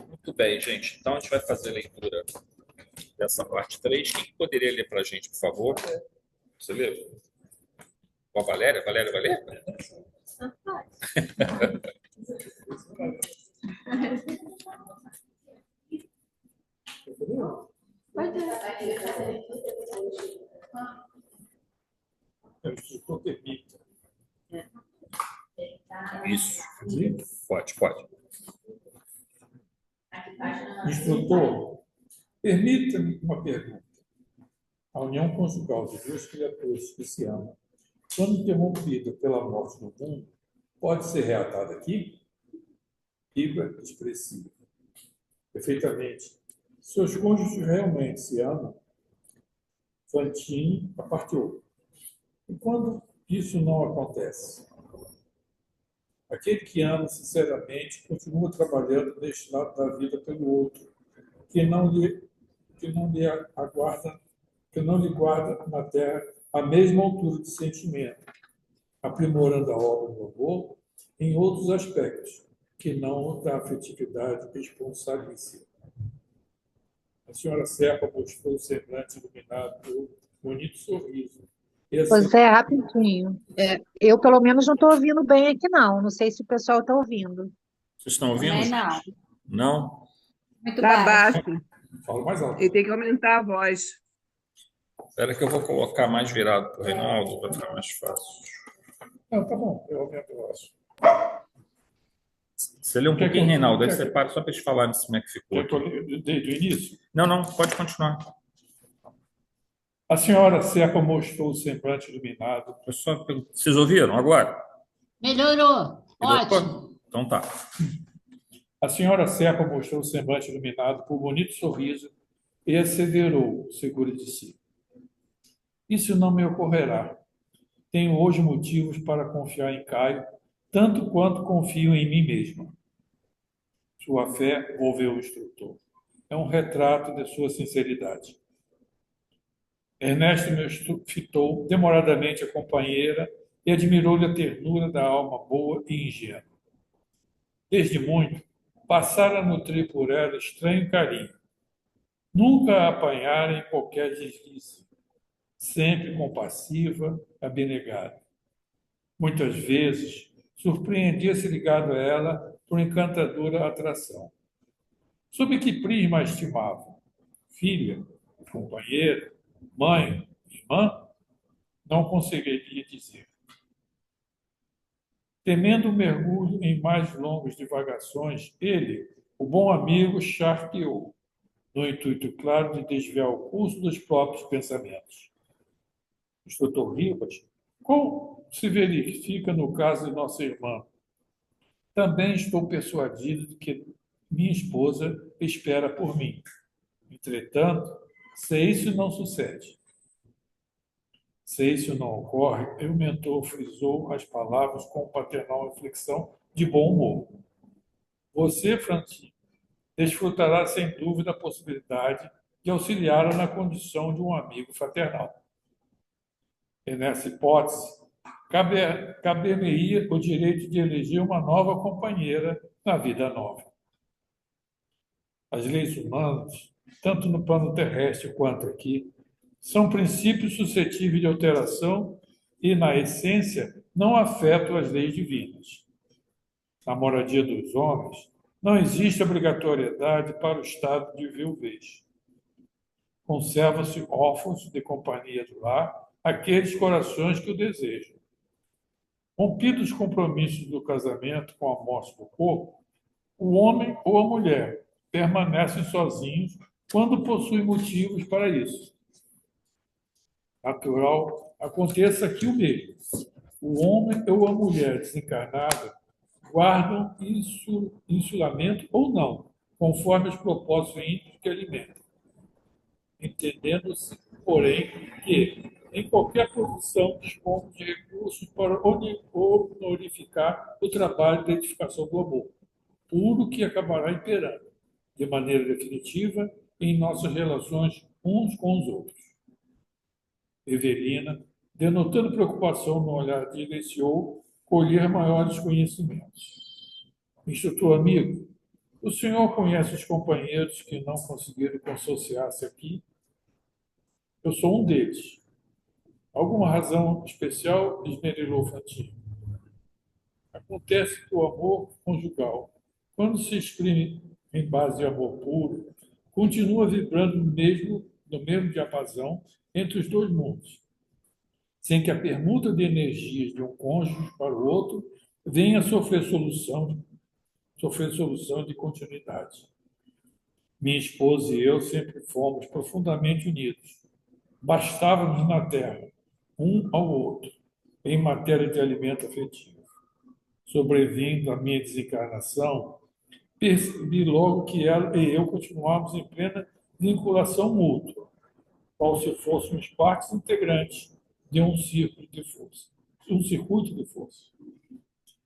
Muito bem, gente. Então, a gente vai fazer a leitura dessa parte 3. Quem poderia ler para a gente, por favor? Você lê? Com a Valéria? Valéria? Isso. Pode. Instrutor, permita-me uma pergunta. A união conjugal de duas criaturas que se amam, quando interrompida pela morte do mundo, pode ser reatada aqui? Riba expressiva. Perfeitamente. Se os cônjuges realmente se amam, Fantine a parte 8. E quando isso não acontece? Aquele que ama sinceramente continua trabalhando neste lado da vida pelo outro, que não lhe aguarda, que não lhe guarda na terra a mesma altura de sentimento, aprimorando a obra do amor em outros aspectos, que não da afetividade responsabilíssima. A senhora Serpa mostrou o semblante iluminado por um bonito sorriso. Pois é, rapidinho. Eu, pelo menos, não estou ouvindo bem aqui, não. Não sei se o pessoal está ouvindo. Vocês estão ouvindo? Também não. Não? Muito Tá baixo. baixo. Fala mais alto. Ele tem que aumentar a voz. Espera que eu vou colocar mais virado para o Reinaldo para ficar mais fácil. Não, tá bom, eu aumento o voz. Você lê um pouquinho, Reinaldo, aí você para só para eles falarem como é que ficou. Desde o início? Não, pode continuar. A senhora Serpa mostrou o semblante iluminado. Vocês ouviram agora? Melhorou. Ótimo. Então tá. A senhora Serpa mostrou o semblante iluminado por um bonito sorriso e asseverou, segura de si. Isso não me ocorrerá. Tenho hoje motivos para confiar em Caio, tanto quanto confio em mim mesma. Sua fé, volveu o instrutor, é um retrato de sua sinceridade. Ernesto me fitou demoradamente a companheira e admirou-lhe a ternura da alma boa e ingênua. Desde muito, passara a nutrir por ela estranho carinho. Nunca a apanhara em qualquer deslize, sempre compassiva, abnegada. Muitas vezes, surpreendia-se ligado a ela por encantadora atração. Sob que prisma a estimava? Filha, companheira, mãe, irmã? Não conseguiria dizer. Temendo o mergulho em mais longas divagações, ele, o bom amigo, charqueou, no intuito claro de desviar o curso dos próprios pensamentos. Instrutor Ribas, como se verifica no caso de nossa irmã? Também estou persuadido de que minha esposa espera por mim. Entretanto, se isso não sucede, se isso não ocorre, o mentor frisou as palavras com paternal inflexão de bom humor. Você, Francine, desfrutará sem dúvida a possibilidade de auxiliá-la na condição de um amigo fraternal. E nessa hipótese, caber-me-ia o direito de eleger uma nova companheira na vida nova. As leis humanas, tanto no plano terrestre quanto aqui, são princípios suscetíveis de alteração e, na essência, não afetam as leis divinas. Na moradia dos homens, não existe obrigatoriedade para o estado de viuvez. Conservam-se órfãos de companhia do lar aqueles corações que o desejam. Rompidos os compromissos do casamento com a morte do corpo, o homem ou a mulher permanecem sozinhos quando possuem motivos para isso. Natural, aconteça aqui o mesmo. O homem ou a mulher desencarnada guardam insulamento ou não, conforme os propósitos íntimos que alimentam. Entendendo-se, porém, que, em qualquer posição, dispomos de recursos para honorificar o trabalho de edificação do amor, puro que acabará imperando, de maneira definitiva, em nossas relações uns com os outros. Evelina, denotando preocupação no olhar, direcionou colher maiores conhecimentos. Instrutor amigo, o senhor conhece os companheiros que não conseguiram consociar-se aqui? Eu sou um deles. Alguma razão especial? Esmerilou Fantino. Acontece que o amor conjugal, quando se exprime em base de amor puro, continua vibrando no mesmo diapasão entre os dois mundos, sem que a permuta de energias de um cônjuge para o outro venha a sofrer solução de continuidade. Minha esposa e eu sempre fomos profundamente unidos. Bastávamos na terra, um ao outro, em matéria de alimento afetivo. Sobrevindo à minha desencarnação, percebi logo que ela e eu continuávamos em plena vinculação mútua, qual se fôssemos partes integrantes de um círculo de força, um circuito de força.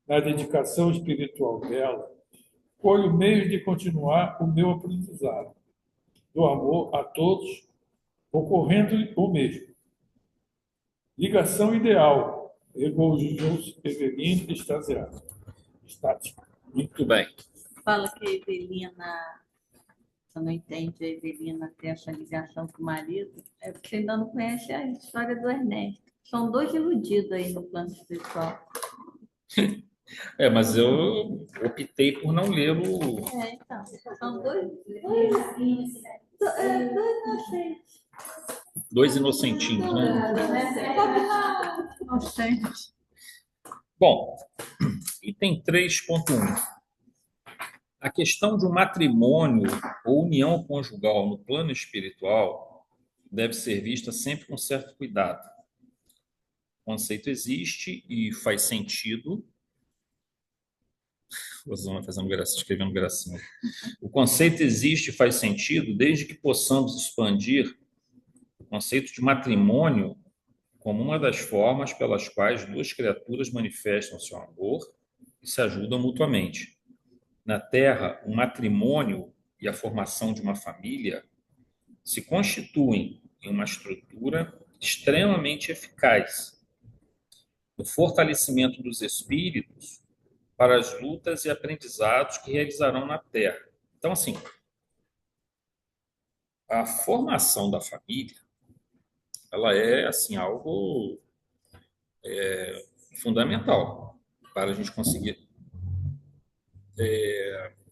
Na dedicação espiritual dela, foi o meio de continuar o meu aprendizado, do amor a todos, ocorrendo o mesmo. Ligação ideal, regozijou-se Evelina extasiada. Estática. Muito bem. Fala que a Evelina, você não entende a Evelina ter essa ligação com o marido, é porque você ainda não conhece a história do Ernesto. São dois iludidos aí no plano espiritual. Mas eu optei por não ler o. Então, são dois inocentes. Dois inocentinhos, né? Inocentes. Bom, item 3.1. A questão de um matrimônio ou união conjugal no plano espiritual deve ser vista sempre com certo cuidado. O conceito existe e faz sentido. Rosana fazendo graça, escrevendo gracinha. O conceito existe e faz sentido desde que possamos expandir o conceito de matrimônio como uma das formas pelas quais duas criaturas manifestam seu amor e se ajudam mutuamente. Na Terra, o matrimônio e a formação de uma família se constituem em uma estrutura extremamente eficaz no fortalecimento dos espíritos para as lutas e aprendizados que realizarão na Terra. Então, assim, a formação da família, ela é, assim, algo fundamental para a gente conseguir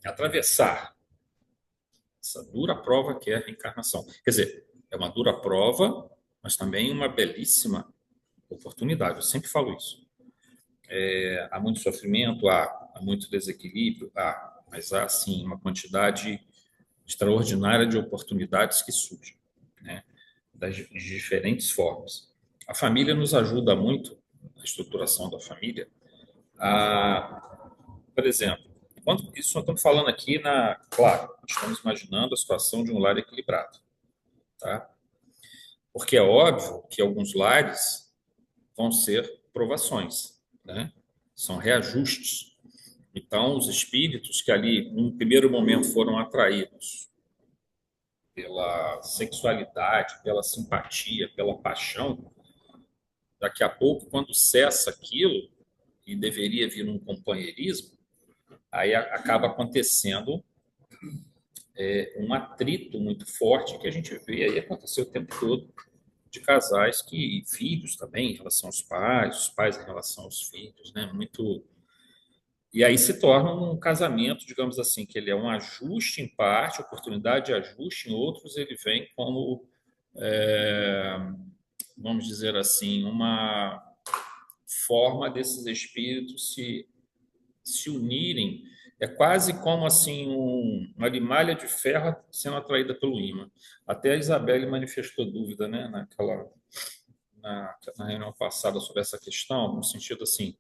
atravessar essa dura prova que é a reencarnação. Quer dizer, é uma dura prova, mas também uma belíssima oportunidade. Eu sempre falo isso. Há muito sofrimento, há muito desequilíbrio, mas há, sim, uma quantidade extraordinária de oportunidades que surgem, né, de diferentes formas. A família nos ajuda muito, a estruturação da família, por exemplo, isso nós estamos falando aqui claro, estamos imaginando a situação de um lar equilibrado, tá? Porque é óbvio que alguns lares vão ser provações, né? São reajustes. Então, os espíritos que ali, num primeiro momento, foram atraídos pela sexualidade, pela simpatia, pela paixão, daqui a pouco, quando cessa aquilo, e deveria vir um companheirismo, aí acaba acontecendo um atrito muito forte que a gente vê aí acontecer o tempo todo de casais e filhos também em relação aos pais, os pais em relação aos filhos, né? Muito. E aí se torna um casamento, digamos assim, que ele é um ajuste em parte, oportunidade de ajuste, em outros ele vem como, vamos dizer assim, uma forma desses espíritos se unirem. É quase como assim uma limalha de ferro sendo atraída pelo ímã. Até a Isabelle manifestou dúvida, né, na reunião passada sobre essa questão, no sentido assim,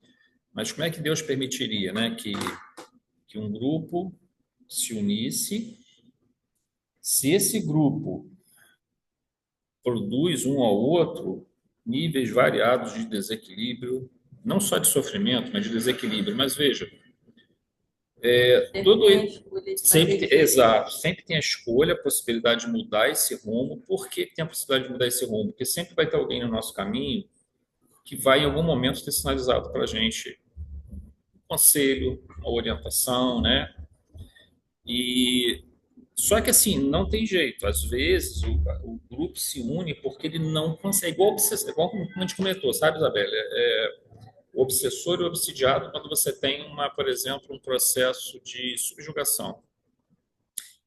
mas como é que Deus permitiria, né, que um grupo se unisse, se esse grupo produz um ao outro níveis variados de desequilíbrio, não só de sofrimento, mas de desequilíbrio. Mas veja, exato, sempre tem a escolha, a possibilidade de mudar esse rumo. Por que tem a possibilidade de mudar esse rumo? Porque sempre vai ter alguém no nosso caminho que vai, em algum momento, ter sinalizado para a gente conselho, uma orientação, né? E só que assim, não tem jeito. Às vezes o grupo se une porque ele não consegue. Igual como a gente comentou, sabe, Isabela? O obsessor e o obsidiado quando você tem por exemplo, um processo de subjugação.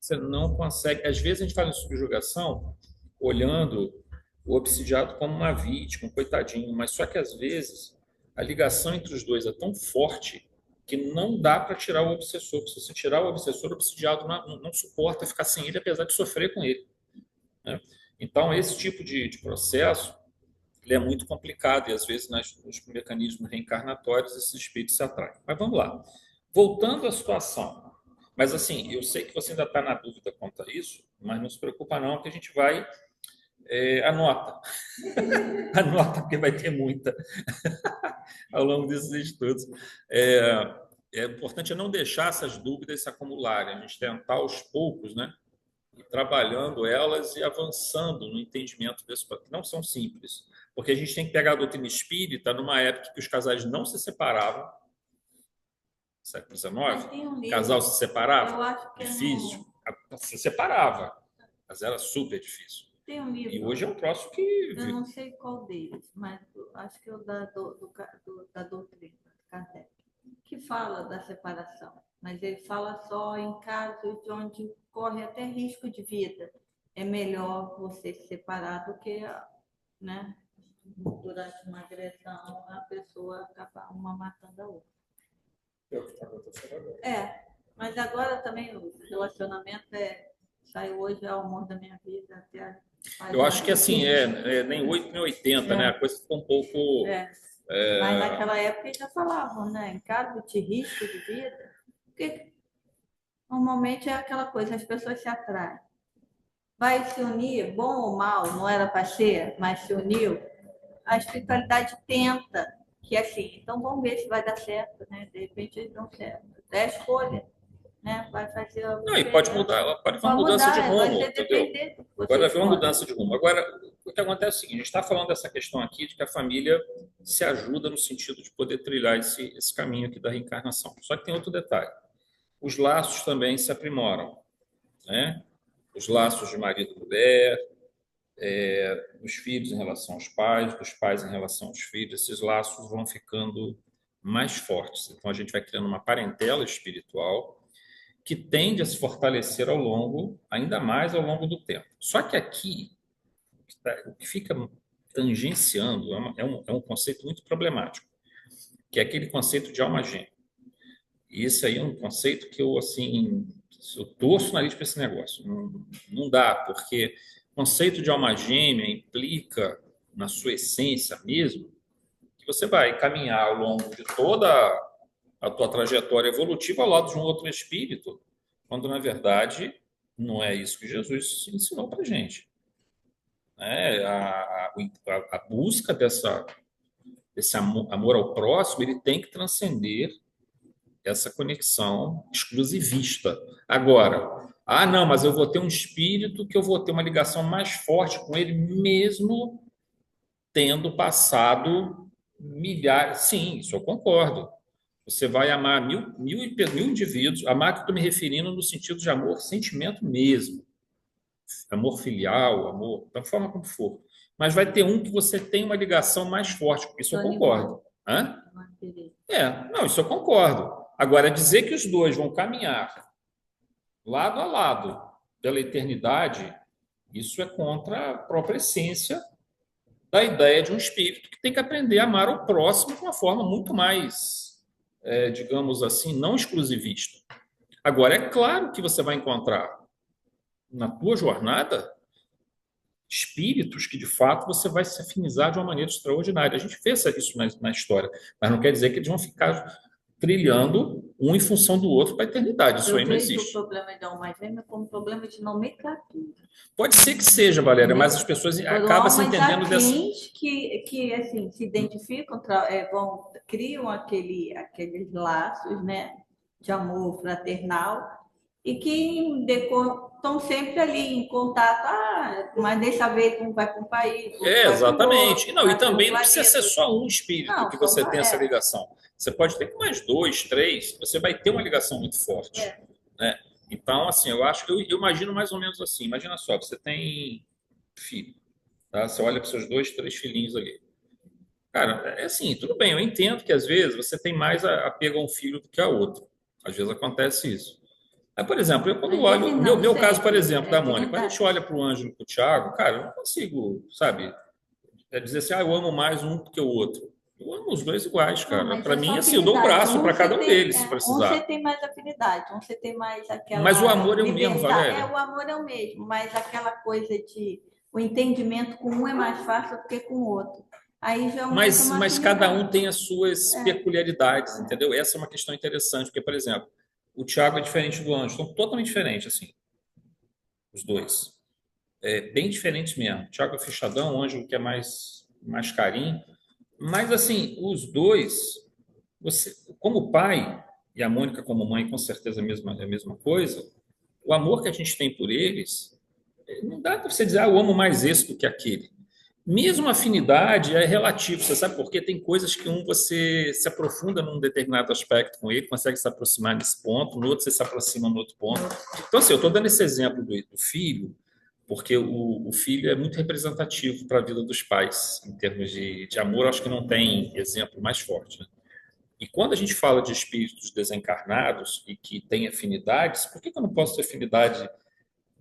Você não consegue. Às vezes a gente fala em subjugação olhando o obsidiado como uma vítima, um coitadinho, mas só que às vezes a ligação entre os dois é tão forte que não dá para tirar o obsessor. Se você tirar o obsessor, o obsidiado não suporta ficar sem ele, apesar de sofrer com ele, né? Então, esse tipo de processo ele é muito complicado e, às vezes, nos mecanismos reencarnatórios, esses espíritos se atraem. Mas vamos lá. Voltando à situação. Mas, assim, eu sei que você ainda está na dúvida quanto a isso, mas não se preocupa não, que a gente vai... anota. Anota, porque vai ter muita ao longo desses estudos. É importante não deixar essas dúvidas se acumularem, a gente tentar aos poucos, né? E trabalhando elas e avançando no entendimento desse que não são simples. Porque a gente tem que pegar a doutrina espírita numa época que os casais não se separavam, século XIX, o casal se separava, eu acho que difícil, se separava, mas era super difícil. Tem um livro, e hoje é um troço que... eu não sei qual deles, mas acho que é o da doutrina, Kardec, que fala da separação, mas ele fala só em casos de onde corre até risco de vida. É melhor você se separar do que, né, durante uma agressão, a pessoa acabar uma matando a outra. É o que está acontecendo agora. Mas agora também o relacionamento saiu hoje ao amor da minha vida até... Eu acho que assim, nem 8 nem 80, né? A coisa ficou um pouco... Mas naquela época eles já falavam, né? Em caso de risco de vida, porque normalmente é aquela coisa, as pessoas se atraem. Vai se unir, bom ou mal, não era para ser, mas se uniu. A espiritualidade tenta que assim, então vamos ver se vai dar certo, né? De repente eles dão certo. É a escolha, né? Vai fazer... Não, e pode mudar, pode haver uma mudança de rumo, entendeu? Pode haver uma mudança de rumo. Agora, o que acontece é o seguinte, a gente está falando dessa questão aqui de que a família se ajuda no sentido de poder trilhar esse caminho aqui da reencarnação. Só que tem outro detalhe. Os laços também se aprimoram, né? Os laços de marido e mulher, dos filhos em relação aos pais, dos pais em relação aos filhos, esses laços vão ficando mais fortes. Então, a gente vai criando uma parentela espiritual que tende a se fortalecer ainda mais ao longo do tempo. Só que aqui, o que fica tangenciando é um conceito muito problemático, que é aquele conceito de alma gêmea. E esse aí é um conceito que eu torço o nariz para esse negócio. Não dá, porque o conceito de alma gêmea implica, na sua essência mesmo, que você vai caminhar ao longo de toda a tua trajetória evolutiva ao lado de um outro espírito, quando, na verdade, não é isso que Jesus ensinou para a gente. A busca desse amor ao próximo, ele tem que transcender essa conexão exclusivista. Agora, não, mas eu vou ter um espírito que eu vou ter uma ligação mais forte com ele, mesmo tendo passado milhares... Sim, isso eu concordo. Você vai amar mil indivíduos, amar que eu estou me referindo no sentido de amor, sentimento mesmo. Amor filial, amor, da forma como for. Mas vai ter um que você tem uma ligação mais forte, isso eu concordo. Hã? Não, isso eu concordo. Agora, dizer que os dois vão caminhar lado a lado pela eternidade, isso é contra a própria essência da ideia de um espírito que tem que aprender a amar o próximo de uma forma muito mais, digamos assim, não exclusivista. Agora, é claro que você vai encontrar na tua jornada espíritos que, de fato, você vai se afinizar de uma maneira extraordinária. A gente vê isso na história, mas não quer dizer que eles vão ficar trilhando um em função do outro para a eternidade. Isso aí não existe. Eu vejo o problema da alma gêmea como problema de nomenclatura. Pode ser que seja, Valéria, mas as pessoas acabam se entendendo dessa... que assim, se identificam, criam aqueles laços, né, de amor fraternal, e que estão sempre ali em contato. Ah, mas dessa vez um vai para um país, outro vai para o Exatamente. outro, E não, e vai para um também não precisa ser planeta. só um espírito Não, que são você tem essa é, ligação. Você pode ter com mais dois, três, você vai ter uma ligação muito forte, é. né? Então, assim, eu imagino mais ou menos assim. Imagina só, você tem filho, tá? Você olha para seus dois, três filhinhos ali. Cara, é assim, tudo bem, eu entendo que às vezes você tem mais apego a um filho do que a outro. Às vezes acontece isso. Aí, por exemplo, eu quando Às olho, vezes não, meu caso, por sempre, exemplo, é da Mônica, quando a gente verdade. olha para o Ângelo e para o Thiago, cara, eu não consigo, sabe, dizer assim, eu amo mais um do que o outro. Eu amo os dois iguais, Não, cara. mas Para é só mim, assim, eu dou o afinidade. braço para cada um deles, se Um você precisar. tem mais afinidade, um você tem mais Mas o aquela amor é o mesmo, liberdade. Valéria. O amor é o mesmo, mas aquela coisa de o entendimento com um é mais fácil do que com o outro. Aí já aumenta uma Mas cada um afinidade. tem as suas peculiaridades, entendeu? Essa é uma questão interessante, porque, por exemplo, o Thiago é diferente do Ângelo, são totalmente diferentes, assim, os dois. É bem diferentes mesmo. O Thiago é fechadão, o Ângelo que é mais carinho. Mas, assim, os dois, você, como pai, e a Mônica como mãe, com certeza é a mesma coisa, o amor que a gente tem por eles, não dá para você dizer, eu amo mais esse do que aquele. Mesmo a afinidade é relativo, você sabe por quê? Tem coisas que você se aprofunda num determinado aspecto com ele, consegue se aproximar nesse ponto, no outro você se aproxima no outro ponto. Então, assim, eu estou dando esse exemplo do filho, porque o filho é muito representativo para a vida dos pais, em termos de amor, acho que não tem exemplo mais forte, né? E quando a gente fala de espíritos desencarnados e que têm afinidades, por que eu não posso ter afinidade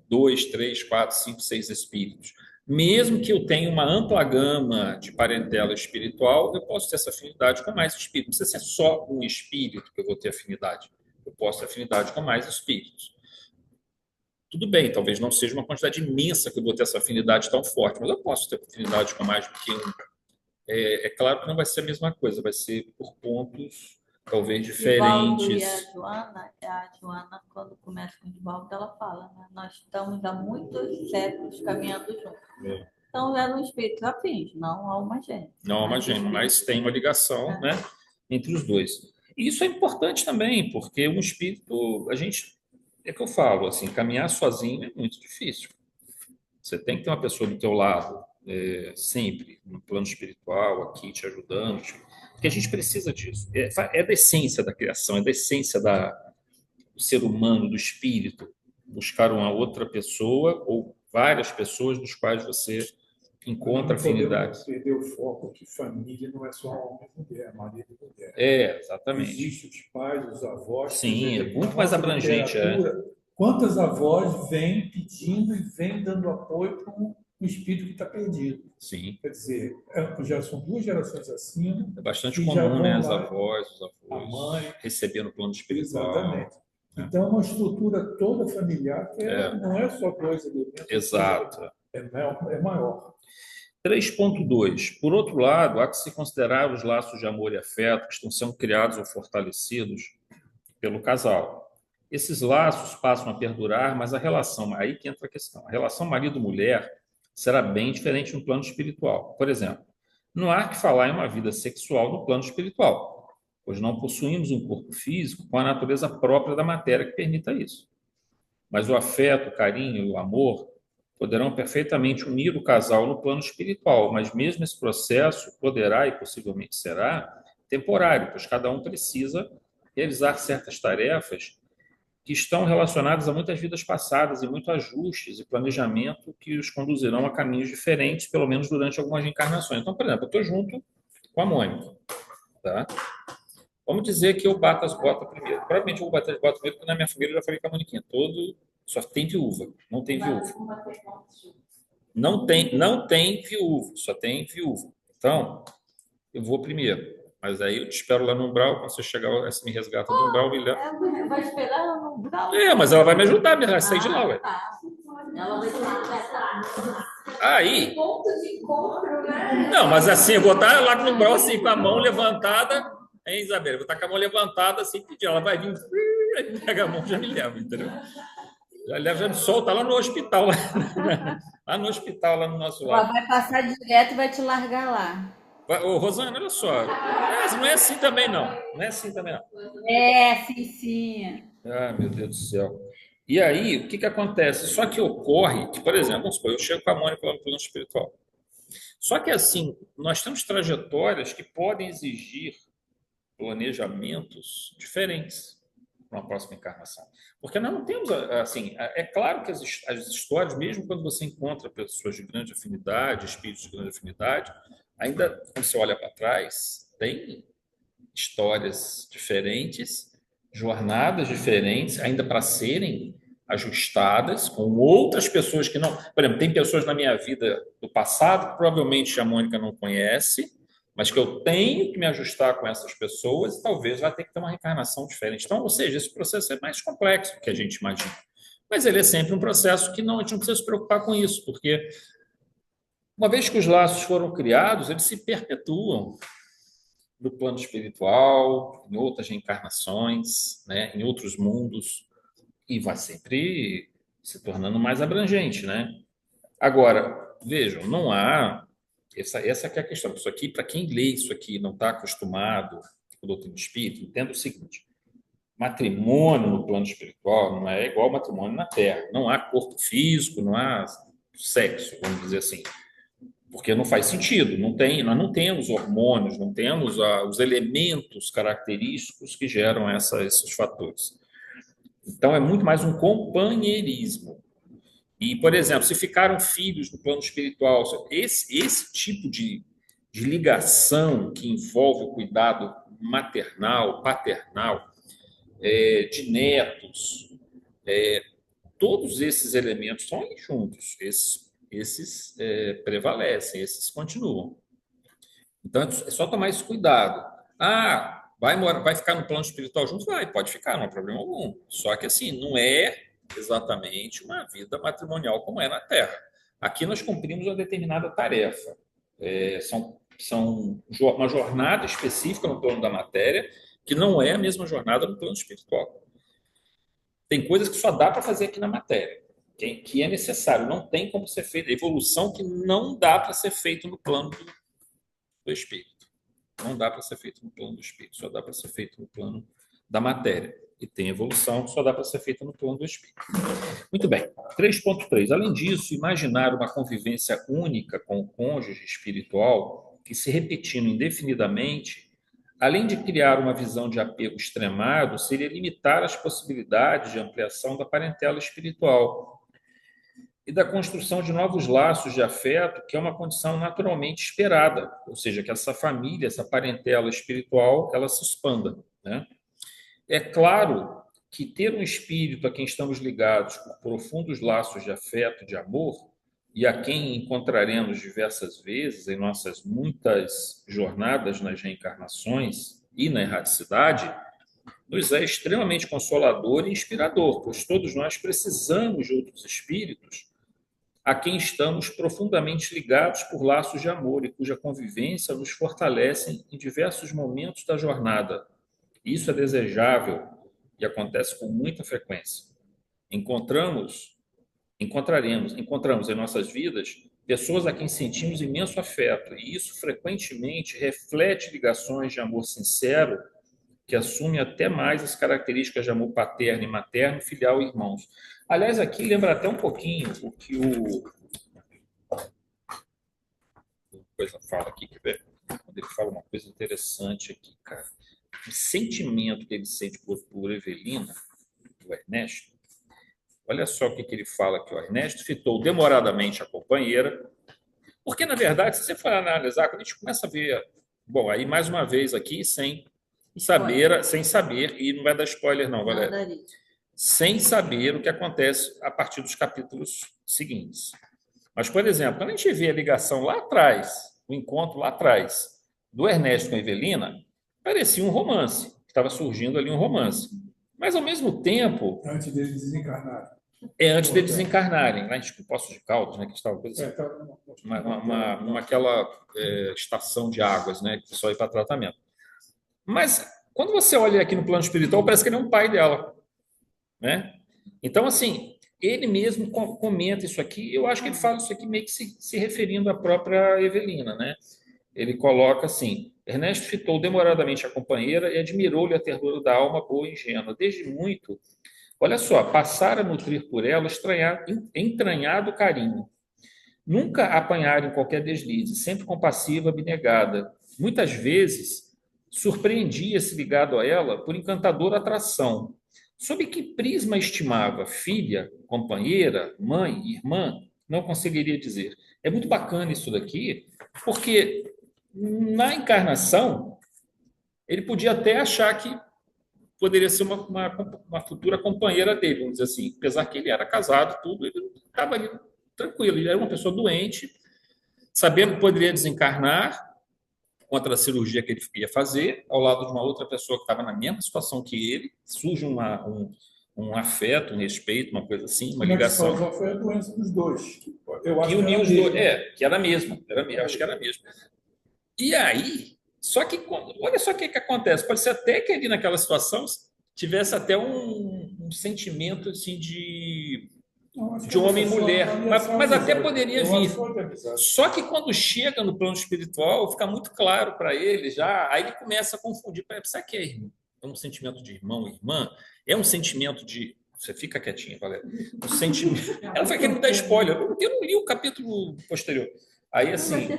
dois, três, quatro, cinco, seis espíritos? Mesmo que eu tenha uma ampla gama de parentela espiritual, eu posso ter essa afinidade com mais espíritos. Não precisa ser só um espírito que eu vou ter afinidade. Eu posso ter afinidade com mais espíritos. Tudo bem, talvez não seja uma quantidade imensa que eu vou ter essa afinidade tão forte, mas eu posso ter afinidade com mais do que um. É claro que não vai ser a mesma coisa, vai ser por pontos talvez Divaldo e diferentes. A Joana, quando começa com o Divaldo, ela fala, né? Nós estamos há muitos séculos caminhando juntos. Então, eram espíritos afins, não alma gêmea. Não, imagina, mas tem uma ligação, né, entre os dois. E isso é importante também, porque um espírito, a gente, é que eu falo, assim, caminhar sozinho é muito difícil. Você tem que ter uma pessoa do teu lado, sempre, no plano espiritual, aqui te ajudando, porque a gente precisa disso. É da essência da criação, é da essência do ser humano, do espírito, buscar uma outra pessoa ou várias pessoas dos quais você encontra Não podemos afinidades. perder o foco que família não é só homem e mulher, marido e mulher. Exatamente. Existem os pais, os avós. Sim, quer é dizer, muito na mais nossa abrangente. literatura, quantas avós vêm pedindo e vêm dando apoio para um espírito que está perdido? Sim, Quer dizer, já são duas gerações acima é bastante que já comum, né? vão As lá, avós, os a avós mãe. receber no plano espiritual. Exatamente. Então, é uma estrutura toda familiar que não é só dois elementos. Exato. É maior. 3.2. Por outro lado, há que se considerar os laços de amor e afeto que estão sendo criados ou fortalecidos pelo casal. Esses laços passam a perdurar, mas a relação, aí que entra a questão, a relação marido-mulher será bem diferente no plano espiritual. Por exemplo, não há que falar em uma vida sexual no plano espiritual, pois não possuímos um corpo físico com a natureza própria da matéria que permita isso. Mas o afeto, o carinho e o amor poderão perfeitamente unir o casal no plano espiritual, mas mesmo esse processo poderá e possivelmente será temporário, pois cada um precisa realizar certas tarefas que estão relacionadas a muitas vidas passadas e muitos ajustes e planejamento que os conduzirão a caminhos diferentes, pelo menos durante algumas encarnações. Então, por exemplo, eu estou junto com a Mônica, tá? Vamos dizer que eu bato as botas primeiro. Provavelmente eu vou bater as botas primeiro, porque na minha família eu já falei com a Moniquinha, só tem viúva, não tem viúva. Não tem viúva, só tem viúva. Então, eu vou primeiro. Mas aí eu te espero lá no umbral, quando você chegar, você me resgata do umbral e leva. Vai esperar ela no umbral? Mas ela vai me ajudar, me sair de lá, ué. Tá. Ela vai te Aí. ponto de encontro, né? Não, mas assim, eu vou estar lá no umbral, assim, com a mão levantada, hein, Isabela? Eu vou estar com a mão levantada, assim, pedir. Ela vai vir, aí pega a mão e já me leva, entendeu? Já me solta lá no hospital, lá no hospital, lá no nosso Ela lado. vai passar direto e vai te largar lá. Ô, Rosana, olha só. Não é assim também, não. Não é assim também, não. É, sim, sim. Ah, meu Deus do céu. E aí, o que que acontece? Só que ocorre que, por exemplo, vamos supor, eu chego com a Mônica lá no plano espiritual. Só que, assim, nós temos trajetórias que podem exigir planejamentos diferentes para uma próxima encarnação. Porque nós não temos, assim, é claro que as histórias, mesmo quando você encontra pessoas de grande afinidade, espíritos de grande afinidade, ainda, quando você olha para trás, tem histórias diferentes, jornadas diferentes, ainda para serem ajustadas com outras pessoas que não. Por exemplo, tem pessoas na minha vida do passado que provavelmente a Mônica não conhece, mas que eu tenho que me ajustar com essas pessoas e talvez vai ter que ter uma reencarnação diferente. Então, ou seja, esse processo é mais complexo do que a gente imagina. Mas ele é sempre um processo que não, a gente não precisa se preocupar com isso, porque uma vez que os laços foram criados, eles se perpetuam no plano espiritual, em outras reencarnações, né, em outros mundos, e vai sempre se tornando mais abrangente, né? Agora, vejam, não há essa que é a questão. Isso aqui, para quem lê isso aqui, e não está acostumado com o doutrina do espírito, entenda o seguinte: matrimônio no plano espiritual não é igual matrimônio na Terra. Não há corpo físico, não há sexo, vamos dizer assim, porque não faz sentido. Não tem, nós não temos hormônios, não temos os elementos característicos que geram esses fatores. Então, é muito mais um companheirismo. E, por exemplo, se ficaram filhos no plano espiritual, esse tipo de ligação que envolve o cuidado maternal, paternal, de netos, todos esses elementos estão aí juntos. Esses prevalecem, esses continuam. Então, é só tomar esse cuidado. Ah, vai ficar no plano espiritual junto? Vai, pode ficar, não há problema algum. Só que, assim, não é exatamente uma vida matrimonial como é na Terra. Aqui nós cumprimos uma determinada tarefa. São uma jornada específica no plano da matéria, que não é a mesma jornada no plano espiritual. Tem coisas que só dá para fazer aqui na matéria, que é necessário, não tem como ser feita. Evolução que não dá para ser feito no plano do espírito. Não dá para ser feito no plano do espírito, só dá para ser feito no plano da matéria. E tem evolução que só dá para ser feita no plano do espírito. Muito bem. 3.3. Além disso, imaginar uma convivência única com o cônjuge espiritual, que se repetindo indefinidamente, além de criar uma visão de apego extremado, seria limitar as possibilidades de ampliação da parentela espiritual e da construção de novos laços de afeto, que é uma condição naturalmente esperada, ou seja, que essa família, essa parentela espiritual, ela se expanda, né? É claro que ter um espírito a quem estamos ligados por profundos laços de afeto, de amor, e a quem encontraremos diversas vezes em nossas muitas jornadas nas reencarnações e na erraticidade, nos é extremamente consolador e inspirador, pois todos nós precisamos de outros espíritos a quem estamos profundamente ligados por laços de amor e cuja convivência nos fortalecem em diversos momentos da jornada. Isso é desejável e acontece com muita frequência. Encontramos em nossas vidas pessoas a quem sentimos imenso afeto, e isso frequentemente reflete ligações de amor sincero que assumem até mais as características de amor paterno e materno, filial e irmãos. Aliás, aqui lembra até um pouquinho o que coisa fala aqui, quando ele fala uma coisa interessante aqui, cara. O sentimento que ele sente por Evelina, do Ernesto, olha só o que ele fala aqui. O Ernesto fitou demoradamente a companheira, porque, na verdade, se você for analisar, quando a gente começa a ver... Bom, aí, mais uma vez aqui, sem saber, e não vai dar spoiler não, Valéria. Sem saber o que acontece a partir dos capítulos seguintes. Mas, por exemplo, quando a gente vê a ligação lá atrás, o encontro lá atrás, do Ernesto com a Evelina, parecia um romance, estava surgindo ali um romance. Mas, ao mesmo tempo... Antes deles desencarnarem. Antes deles desencarnarem, lá em Poços de Caldas, né, que estava coisa assim, aquela estação de águas, né, que só ia para tratamento. Mas, quando você olha aqui no plano espiritual, parece que ele é um pai dela, né? Então, assim, ele mesmo comenta isso aqui, eu acho que ele fala isso aqui meio que se referindo à própria Evelina, né? Ele coloca assim: Ernesto fitou demoradamente a companheira e admirou-lhe a ternura da alma boa e ingênua. Desde muito, Olha só, passar a nutrir por ela entranhado carinho. Nunca apanhar em qualquer deslize, sempre compassiva, abnegada. Muitas vezes surpreendia-se ligado a ela por encantadora atração. Sob que prisma estimava? Filha, companheira, mãe, irmã? Não conseguiria dizer. É muito bacana isso daqui, porque na encarnação ele podia até achar que poderia ser uma futura companheira dele, vamos dizer assim. Apesar que ele era casado, tudo, ele estava ali tranquilo. Ele era uma pessoa doente, sabendo que poderia desencarnar contra a cirurgia que ele ia fazer, ao lado de uma outra pessoa que estava na mesma situação que ele, surge um afeto, um respeito, uma coisa assim, uma ligação. Só foi a doença dos dois. Eu acho que uniu os dois. Que era a mesma. Acho que era a mesma. E aí, só que, olha só o que acontece. Pode ser até que ali naquela situação tivesse até um sentimento assim de homem e mulher, mas até poderia vir. Só que quando chega no plano espiritual, fica muito claro para ele já, aí ele começa a confundir. Sabe o que é irmão? É um sentimento de irmão e irmã? É um sentimento de... Você fica quietinha, Valéria. Um sentimento... Ela vai querer me dar spoiler. Eu não li o capítulo posterior. Aí, assim...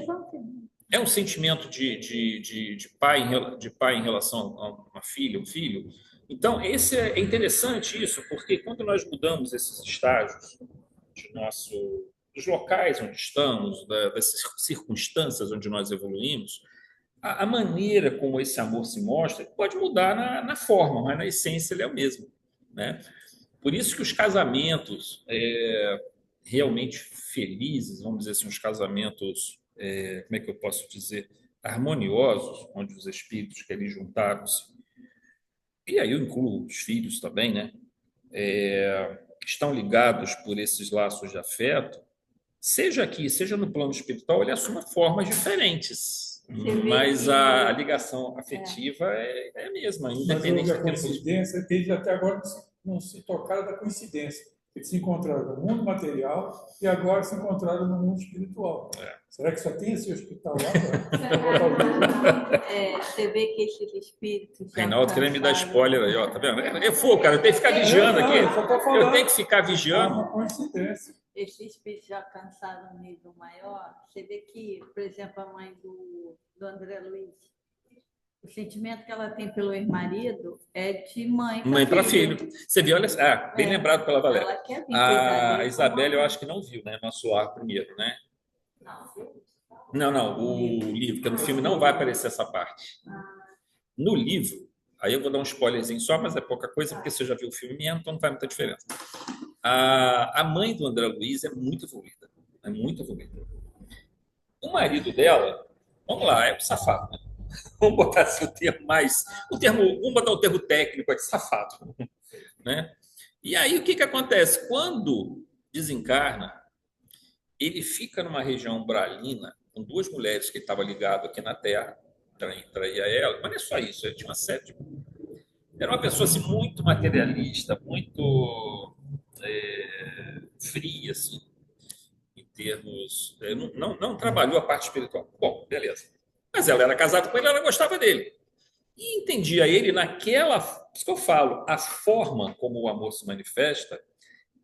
É um sentimento de pai em relação a uma filha, um filho. Então, é interessante isso, porque quando nós mudamos esses estágios dos locais onde estamos, das circunstâncias onde nós evoluímos, a maneira como esse amor se mostra pode mudar na forma, mas na essência ele é o mesmo, né? Por isso que os casamentos realmente felizes, vamos dizer assim, os casamentos, como é que eu posso dizer, harmoniosos, onde os espíritos que ali juntaram-se, e aí eu incluo os filhos também, né? Que estão ligados por esses laços de afeto, seja aqui, seja no plano espiritual, ele assume formas diferentes, mas a ligação afetiva é a mesma, independente da coincidência. Eles até agora não se tocaram da coincidência. Eles se encontraram no mundo material e agora se encontraram no mundo espiritual. Será que só tem esse hospital lá? Você vê que esses espíritos... Reinaldo querendo me dar spoiler aí, ó, tá vendo? É fogo, cara, eu tenho que ficar vigiando aqui. Eu tenho que ficar vigiando. É uma coincidência. Esses espíritos já alcançaram um nível maior. Você vê que, por exemplo, a mãe do André Luiz, o sentimento que ela tem pelo ex-marido é de mãe para filho. Você viu, olha, bem lembrado pela Valéria. Ela quer vir a Isabelle, eu acho que não viu, né? Nosso lar primeiro, né? Não, o livro, porque no filme não vai aparecer essa parte. No livro, aí eu vou dar um spoilerzinho só, mas é pouca coisa, porque você já viu o filme mesmo, então não faz muita diferença. A mãe do André Luiz é muito evoluída. É muito evoluída. O marido dela, vamos lá, é um safado, né? Vamos botar assim o termo mais... vamos botar o termo técnico aqui, safado. Né? E aí, o que acontece? Quando desencarna, ele fica numa região umbralina, com duas mulheres que ele estava ligado aqui na Terra, traía ela, mas não é só isso, ele tinha uma série de... Era uma pessoa assim, muito materialista, muito fria, assim, em termos... Não trabalhou a parte espiritual. Bom, beleza. Mas ela era casada com ele, ela gostava dele. E entendia ele naquela... Por isso que eu falo, a forma como o amor se manifesta,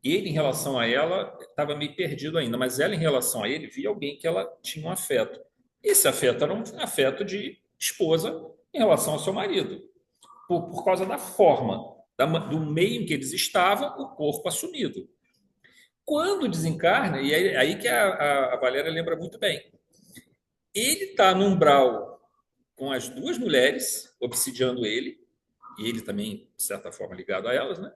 ele, em relação a ela, estava meio perdido ainda, mas ela, em relação a ele, via alguém que ela tinha um afeto. Esse afeto era um afeto de esposa em relação ao seu marido, por causa da forma, do meio em que eles estavam, o corpo assumido. Quando desencarna, e aí que a Valéria lembra muito bem, ele está no umbral com as duas mulheres, obsidiando ele, e ele também, de certa forma, ligado a elas, né?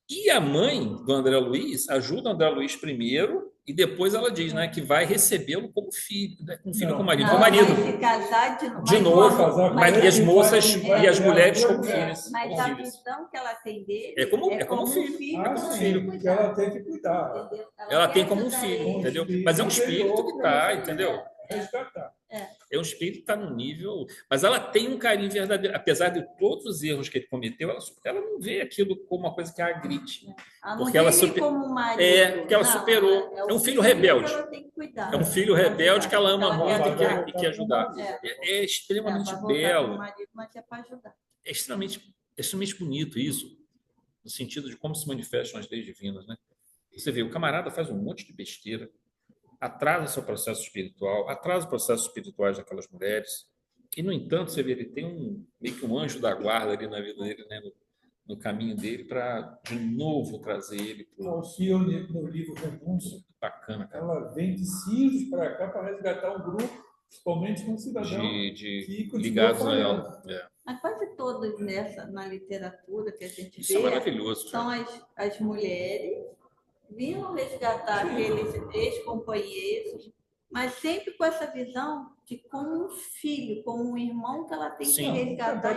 E a mãe do André Luiz ajuda o André Luiz primeiro, e depois ela diz, né, que vai recebê-lo como filho, né, como filho, como marido. Como marido. Vai se casar de novo. Mas e as moças e as mulheres como filhas. Mas como a filhas. visão que ela tem dele é como filho. É como filho. Porque ela tem que cuidar. Ela tem como um filho, entendeu? Mas é um espírito que está, entendeu? É um espírito que está num nível... Mas ela tem um carinho verdadeiro. Apesar de todos os erros que ele cometeu, ela não vê aquilo como uma coisa que a agride. Porque ela como marido. Porque ela superou. É um filho rebelde. É um filho rebelde que ela ama muito e quer ajudar. É extremamente belo. Mas é para ajudar. É extremamente bonito isso. no sentido de como se manifestam as leis divinas, né? Você vê, o camarada faz um monte de besteira, atrasa seu processo espiritual, atrasa os processos espirituais daquelas mulheres, e, no entanto, você vê, ele tem meio que um anjo da guarda ali na vida dele, né? No caminho dele, para, de novo, trazer ele para o... Alcione, no livro Renúncia, Bacana, cara. ela vem de Sírios para cá para resgatar um grupo, principalmente um cidadão De que continua ligados a falhando. ela. É. Mas quase todos na literatura que a gente Isso é vê maravilhoso. são as mulheres vindo resgatar aqueles ex-companheiros, mas sempre com essa visão de como um filho, como um irmão que ela tem que Sim. resgatar.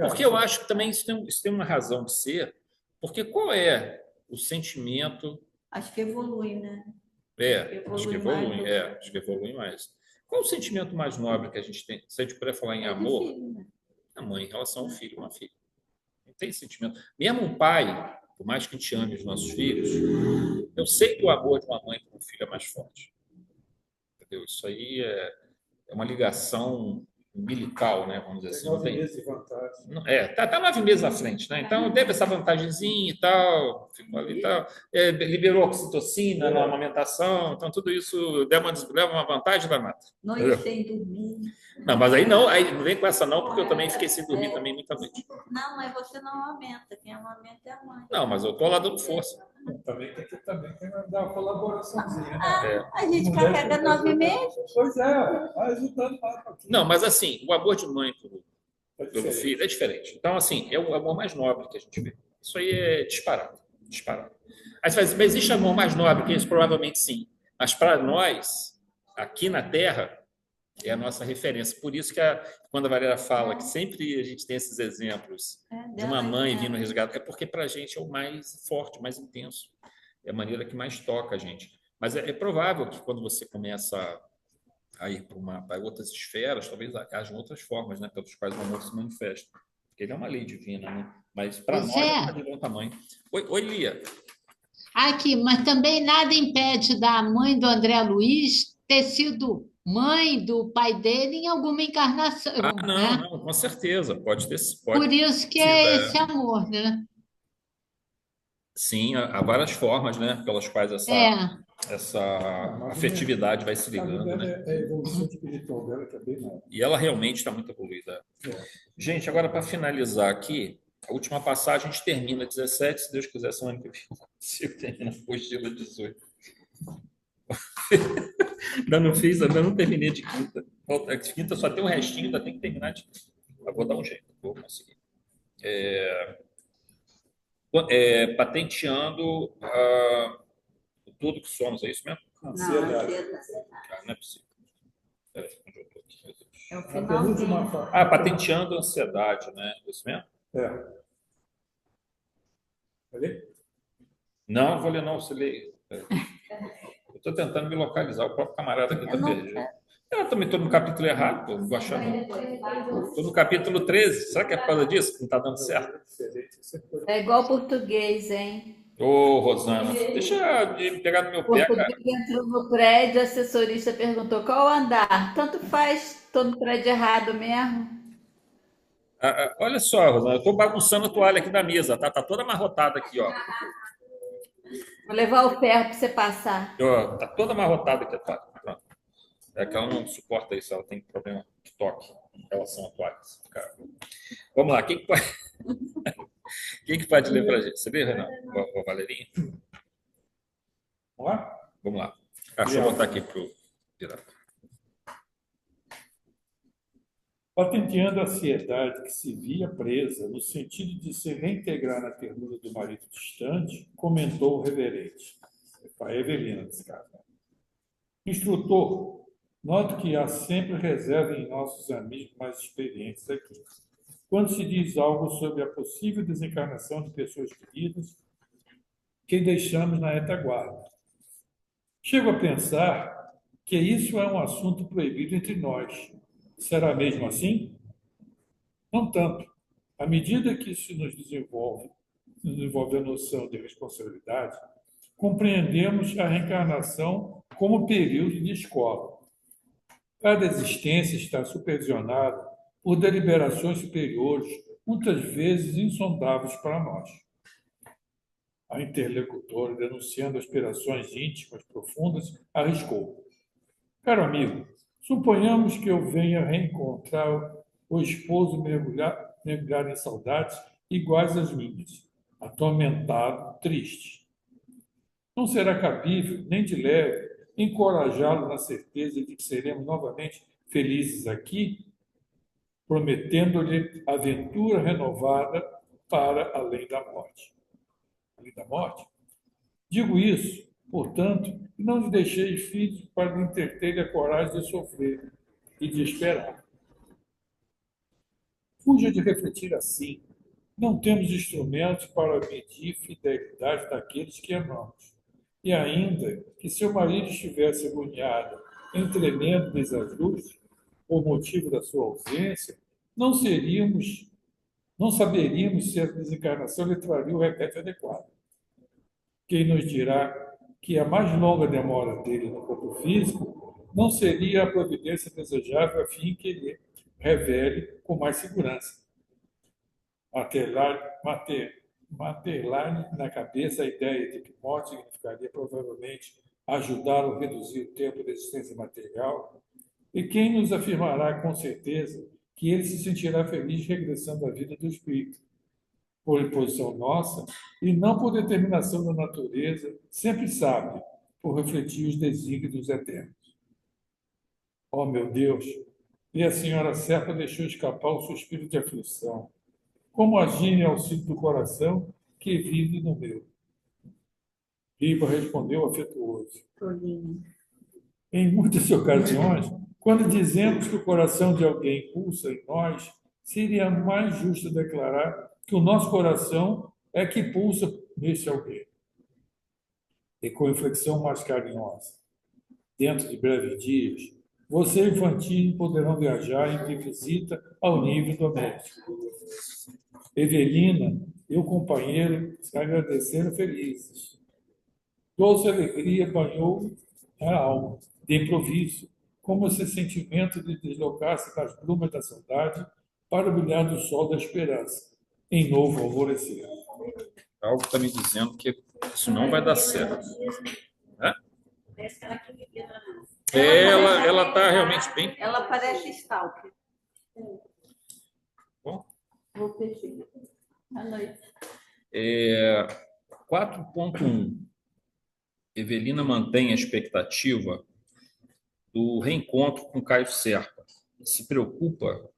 Porque eu acho que também isso tem uma razão de ser, porque qual é o sentimento... Acho que evolui, né? Acho que evolui, acho que evolui mais. Qual o sentimento mais nobre que a gente tem? Se a gente puder falar em amor, Filho, né? a mãe em relação ao filho, uma filha. Não tem sentimento. Mesmo um pai, por mais que a gente ame os nossos filhos, eu sei que o amor de uma mãe para um filho é mais forte. Entendeu? Isso aí é uma ligação umbilical, né? Vamos dizer assim. Tem 9 meses de vantagem. Tá 9 meses à frente, né? Então teve essa vantagemzinha e tal, ficou ali e tal, liberou oxitocina na amamentação, então tudo isso leva uma vantagem danada. Noite sem dormir. Não, mas aí não vem com essa não, porque eu também fiquei sem dormir também muita noite. Não, mas você não amamenta. Quem amamenta é a mãe. Não, mas eu tô lá dando força. Também tem que dar uma colaboraçãozinha. Né? A gente carrega 9 meses. Pois é, vai ajudando mais um pouquinho. Não, mas assim, o amor de mãe É pelo diferente. filho é diferente. Então, assim, é o amor mais nobre que a gente vê. Isso aí é disparado. Aí você fala assim, mas existe amor mais nobre que isso? Provavelmente sim. Mas para nós, aqui na Terra, é a nossa referência. Por isso que quando a Valéria fala que sempre a gente tem esses exemplos de uma mãe vindo resgatar, é porque para a gente é o mais forte, o mais intenso. É a maneira que mais toca a gente. Mas é provável que quando você começa a ir para outras esferas, talvez hajam outras formas, né, pelas quais o amor se manifesta. Porque ele é uma lei divina, né? Mas para nós é de bom tamanho. Oi, Lia. Aqui, mas também nada impede da mãe do André Luiz ter sido mãe do pai dele em alguma encarnação, né? Não, com certeza. Pode Por isso que é esse amor, né? Sim, há várias formas, né, pelas quais essa afetividade vai se ligando, né? É a evolução espiritual dela, que é bem nova. E ela realmente está muito evoluída. Gente, agora para finalizar aqui, a última passagem a gente termina 17, se Deus quiser, semana que vem eu consigo terminar a apostila 18. Ainda não terminei de quinta. De quinta só tem um restinho, ainda tem que terminar de quinta. Eu vou dar um jeito, vou conseguir. Patenteando tudo que somos, é isso mesmo? Ansiedade. Não é possível. Peraí, onde eu tô aqui, meu Deus. É o A final. penúltima Patenteando a ansiedade, né? É isso mesmo? Vai ler? Não, vou ler não, você lê. Eu estou tentando me localizar, o próprio camarada aqui está perdido. Eu também estou no capítulo errado, pô, não vou achar não. Estou no capítulo 13. Será que é por causa disso que não está dando certo? É igual português, hein? Ô, Rosana, deixa eu pegar no meu pé, cara. Português entrou no prédio, a assessorista perguntou qual andar. Tanto faz, estou no prédio errado mesmo. Olha só, Rosana, eu estou bagunçando a toalha aqui da mesa, tá? Tá toda amarrotada aqui, ó. Vou levar o ferro para você passar. Tá toda amarrotada aqui a toalha. Pronto. É que ela não suporta isso, ela tem problema de toque em relação a toalhas. Cara. Vamos lá, quem que pode ler para a gente? Você lê, Renan? O Valerinho? Vamos lá? Vamos lá. Deixa eu botar aqui para o direto. Patenteando a ansiedade que se via presa no sentido de se reintegrar na ternura do marido distante, comentou o reverente. A Evelina, nesse caso. Instrutor, noto que há sempre reserva em nossos amigos mais experientes aqui. Quando se diz algo sobre a possível desencarnação de pessoas queridas que deixamos na retaguarda. Chego a pensar que isso é um assunto proibido entre nós. Será mesmo assim? Não tanto. À medida que isso nos desenvolve a noção de responsabilidade, compreendemos a reencarnação como período de escola. Cada existência está supervisionada por deliberações superiores, muitas vezes insondáveis para nós. a interlocutora, denunciando aspirações íntimas profundas, arriscou: caro amigo, suponhamos que eu venha reencontrar o esposo mergulhado em saudades iguais às minhas, atormentado, triste. Não será cabível, nem de leve, encorajá-lo na certeza de que seremos novamente felizes aqui, prometendo-lhe aventura renovada para além da morte. Além da morte? Digo isso, portanto, que não lhe deixeis filhos para lhe entreter a coragem de sofrer e de esperar. Fuja de refletir assim. Não temos instrumentos para medir fidelidade daqueles que amamos. E ainda que seu marido estivesse agoniado em tremendo desajuste, por motivo da sua ausência, não saberíamos se a desencarnação lhe traria o remédio adequado. Quem nos dirá que a mais longa demora dele no corpo físico não seria a providência desejável a fim que ele revele com mais segurança. Mater-lhe na cabeça a ideia de que morte significaria provavelmente ajudá-lo a reduzir o tempo da existência material, e quem nos afirmará com certeza que ele se sentirá feliz regressando à vida do espírito, por imposição nossa e não por determinação da natureza, sempre sabe, por refletir os desígnios eternos. Oh, meu Deus! E a senhora Serpa deixou escapar o suspiro de aflição. Como agir em auxílio do coração que vive no meu? Riba respondeu afetuoso. Tolinho. Em muitas ocasiões, quando dizemos que o coração de alguém pulsa em nós, seria mais justo declarar que o nosso coração é que pulsa nesse alguém. E com inflexão mais carinhosa. Dentro de breves dias, você e o Fantine poderão viajar em visita ao nível doméstico. Evelina e o companheiro se agradeceram felizes. Doce alegria banhou a alma, de improviso, como esse sentimento de deslocar-se das brumas da saudade para o brilhar do sol da esperança, em novo alvorecer. Algo está me dizendo que isso não vai dar certo. Né? Ela está realmente bem. Ela parece stalker. Bom. Vou fechar. À noite. 4.1. Evelina mantém a expectativa do reencontro com Caio Serpa. Se preocupa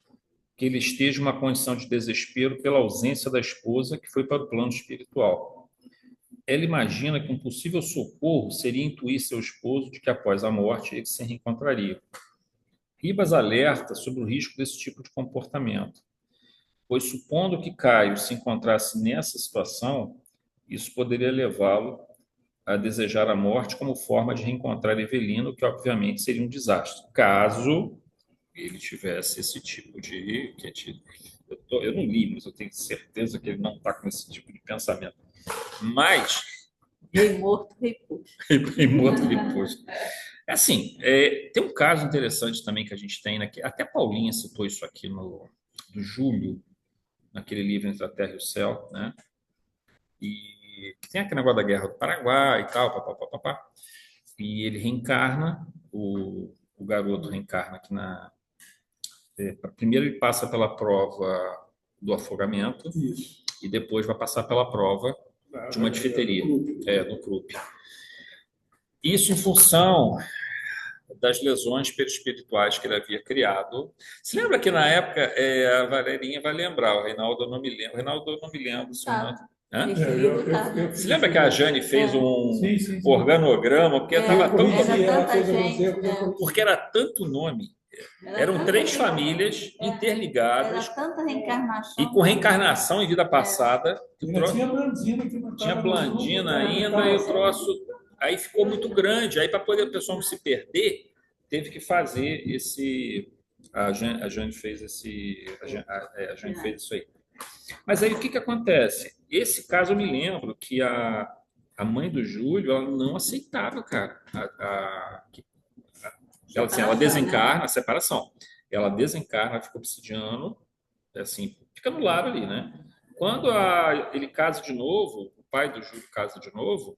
que ele esteja em uma condição de desespero pela ausência da esposa que foi para o plano espiritual. Ela imagina que um possível socorro seria intuir seu esposo de que após a morte eles se reencontrariam. Ribas alerta sobre o risco desse tipo de comportamento, pois supondo que Caio se encontrasse nessa situação, isso poderia levá-lo a desejar a morte como forma de reencontrar Evelina, o que obviamente seria um desastre, caso ele tivesse esse tipo de... Eu não li, mas eu tenho certeza que ele não está com esse tipo de pensamento. Mas... Rei morto, rei posto. Rei morto, rei posto. Assim, tem um caso interessante também que a gente tem, né, que até a Paulinha citou isso aqui do Júlio, naquele livro Entre a Terra e o Céu, né? E que tem aquele negócio da Guerra do Paraguai e tal, papapá. E ele reencarna, o garoto reencarna aqui primeiro ele passa pela prova do afogamento. Isso. E depois vai passar pela prova de uma difteria, no CRUP. Isso em função das lesões perispirituais que ele havia criado. Se lembra que na época, a Valerinha vai lembrar, o Reinaldo eu não me lembro. Você lembra que a Jane fez um organograma, porque estava porque era tanto nome. Eram 3 famílias interligadas. Era tanta reencarnação. E com reencarnação em vida passada. Tinha Blandina que não tinha Blandina ainda, e o troço. Aí ficou muito grande. Aí, para poder o pessoal não se perder, teve que fazer esse. A Jane fez esse. A Jane fez isso aí. Mas aí o que acontece? Esse caso eu me lembro que a mãe do Júlio, ela não aceitava, cara. Ela desencarna, a separação. Ela desencarna, fica obsidiano, assim, fica no lar ali, né? Quando ele casa de novo, pai do Júlio casa de novo,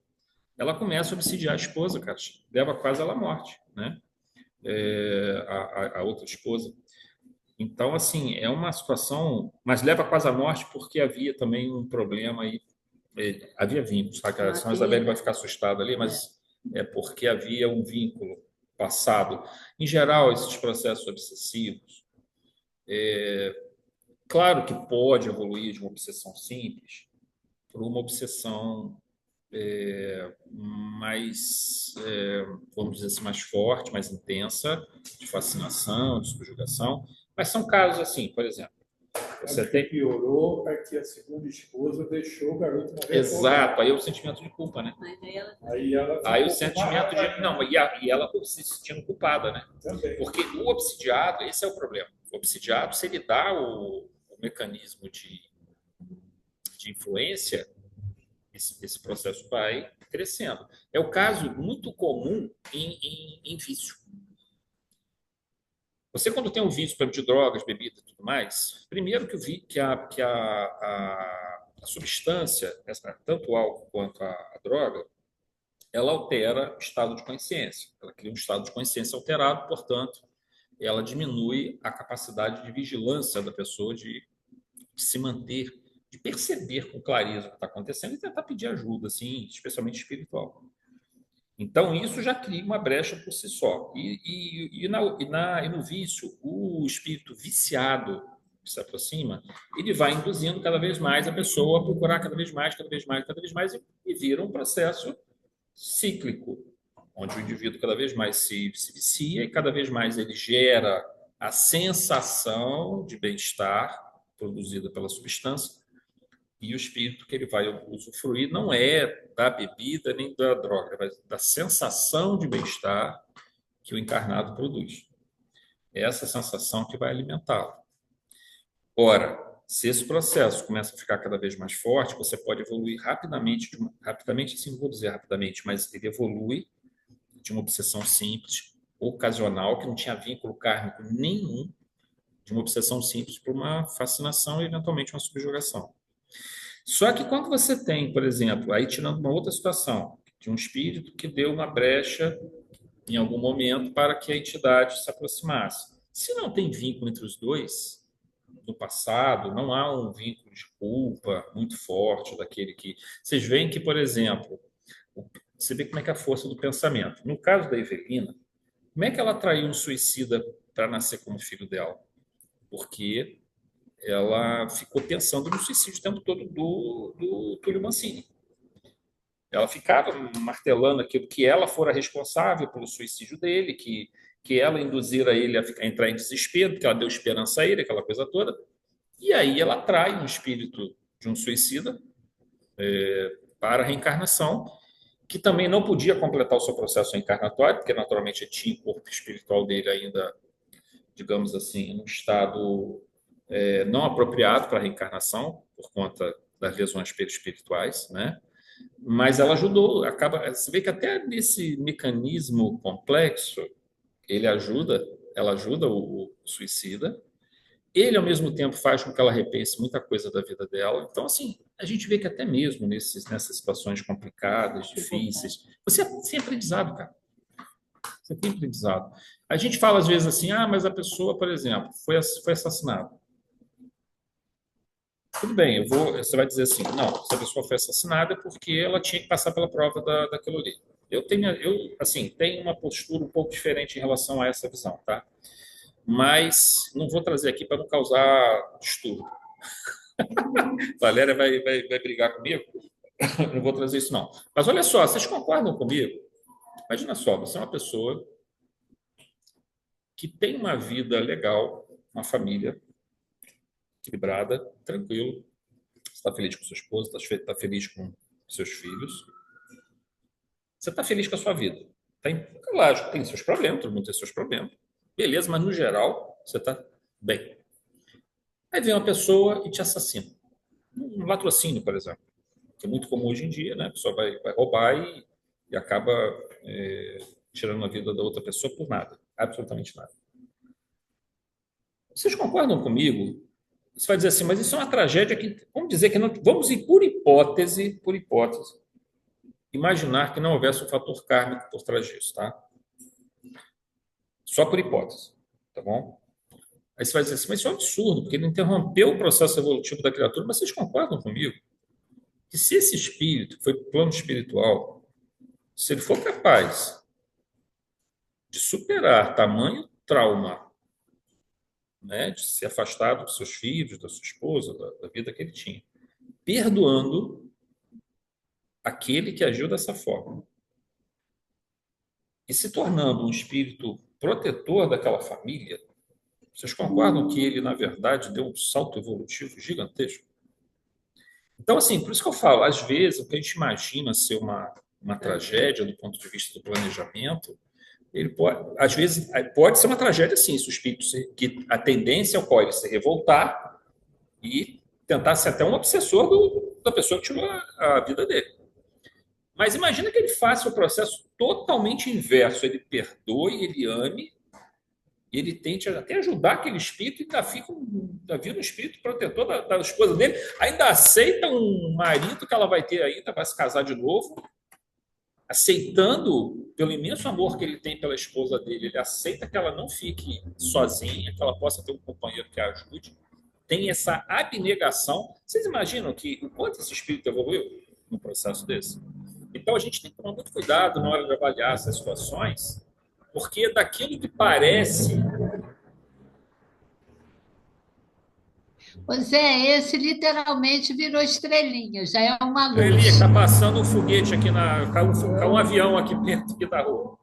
ela começa a obsidiar a esposa, cara, leva quase ela à morte, né? A outra esposa. Então, assim, é uma situação, mas leva quase à morte porque havia também um problema aí. Havia vínculos, tá? A senhora Isabel vai ficar assustada ali, mas é porque havia um vínculo passado. Em geral, esses processos obsessivos, claro que pode evoluir de uma obsessão simples para uma obsessão mais, vamos dizer assim, mais forte, mais intensa, de fascinação, de subjugação. Mas são casos assim, por exemplo, você tem... piorou é que a segunda esposa deixou o garoto morrer. Exato, aí é o sentimento de culpa, né? Aí o sentimento de... Não, e ela se sentindo culpada, né? Também. Porque o obsidiado, esse é o problema. O obsidiado, se ele dá o mecanismo de influência, esse processo vai crescendo. É o caso muito comum em vício. Você, quando tem um vício de drogas, bebida e tudo mais, primeiro que a substância, tanto o álcool quanto a droga, ela altera o estado de consciência. Ela cria um estado de consciência alterado, portanto, ela diminui a capacidade de vigilância da pessoa de se manter, de perceber com clareza o que está acontecendo e tentar pedir ajuda, assim, especialmente espiritual. Então, isso já cria uma brecha por si só. E no vício, o espírito viciado que se aproxima, ele vai induzindo cada vez mais a pessoa a procurar cada vez mais, cada vez mais, cada vez mais, e vira um processo cíclico, onde o indivíduo cada vez mais se vicia e cada vez mais ele gera a sensação de bem-estar produzida pela substância, e o espírito que ele vai usufruir não é da bebida nem da droga, mas da sensação de bem-estar que o encarnado produz. É essa sensação que vai alimentá-lo. Ora, se esse processo começa a ficar cada vez mais forte, você pode evoluir rapidamente, assim, não vou dizer rapidamente, mas ele evolui de uma obsessão simples, ocasional, que não tinha vínculo kármico nenhum, de uma obsessão simples para uma fascinação e, eventualmente, uma subjugação. Só que quando você tem, por exemplo, aí tirando uma outra situação, de um espírito que deu uma brecha em algum momento para que a entidade se aproximasse. Se não tem vínculo entre os dois, no passado, não há um vínculo de culpa muito forte daquele que... Vocês veem que, por exemplo, você vê como é que é a força do pensamento. No caso da Evelina, como é que ela atraiu um suicida para nascer como filho dela? Porque ela ficou pensando no suicídio o tempo todo do Túlio Mancini. Ela ficava martelando aquilo que ela fora responsável pelo suicídio dele, que ela induzira ele a entrar em desespero, que ela deu esperança a ele, aquela coisa toda. E aí ela atrai um espírito de um suicida para a reencarnação, que também não podia completar o seu processo reencarnatório, porque naturalmente tinha o corpo espiritual dele ainda, digamos assim, num estado não apropriado para a reencarnação, por conta das lesões espirituais, né? Mas ela ajudou, você vê que até nesse mecanismo complexo, ela ajuda o suicida, ele ao mesmo tempo faz com que ela repense muita coisa da vida dela. Então, assim, a gente vê que até mesmo nessas situações complicadas, difíceis, você tem aprendizado, cara. Você tem aprendizado. A gente fala às vezes assim, mas a pessoa, por exemplo, foi assassinada. Tudo bem, você vai dizer assim, não, se a pessoa foi assassinada é porque ela tinha que passar pela prova daquilo ali. Eu assim, tenho uma postura um pouco diferente em relação a essa visão, tá? Mas não vou trazer aqui para não causar distúrbio. Valéria vai brigar comigo? Não vou trazer isso, não. Mas olha só, vocês concordam comigo? Imagina só, você é uma pessoa que tem uma vida legal, uma família equilibrada, tranquilo, está feliz com sua esposa, está feliz com seus filhos. Você está feliz com a sua vida. Lógico, tem seus problemas, todo mundo tem seus problemas. Beleza, mas no geral, você está bem. Aí vem uma pessoa e te assassina. Um latrocínio, por exemplo, que é muito comum hoje em dia, né? A pessoa vai roubar e acaba tirando a vida da outra pessoa por nada. Absolutamente nada. Vocês concordam comigo Você vai dizer assim, mas isso é uma tragédia que, vamos dizer que não, vamos ir por hipótese, imaginar que não houvesse um fator kármico por trás disso, tá? Só por hipótese, tá bom? Aí você vai dizer assim, mas isso é um absurdo, porque ele interrompeu o processo evolutivo da criatura, mas vocês concordam comigo? Que se esse espírito foi pro plano espiritual, se ele for capaz de superar tamanho trauma, né, de se afastar dos seus filhos, da sua esposa, da vida que ele tinha, perdoando aquele que agiu dessa forma e se tornando um espírito protetor daquela família, vocês concordam que ele, na verdade, deu um salto evolutivo gigantesco? Então, assim, por isso que eu falo, às vezes, o que a gente imagina ser uma tragédia do ponto de vista do planejamento, ele pode, às vezes, pode ser uma tragédia, sim, se o espírito, que a tendência ao qual ele se revoltar e tentar ser até um obsessor da pessoa que tirou a vida dele. Mas imagina que ele faça o processo totalmente inverso, ele perdoe, ele ame, e ele tente até ajudar aquele espírito e ainda vira um espírito protetor da esposa dele, ainda aceita um marido que ela vai ter ainda, vai se casar de novo, aceitando, pelo imenso amor que ele tem pela esposa dele, ele aceita que ela não fique sozinha, que ela possa ter um companheiro que a ajude, tem essa abnegação. Vocês imaginam que o quanto esse espírito evoluiu num processo desse? Então a gente tem que tomar muito cuidado na hora de avaliar essas situações, porque daquilo que parece. Pois é, esse literalmente virou estrelinha, já é uma Ele luz. está passando um foguete aqui caiu um avião aqui perto aqui da rua.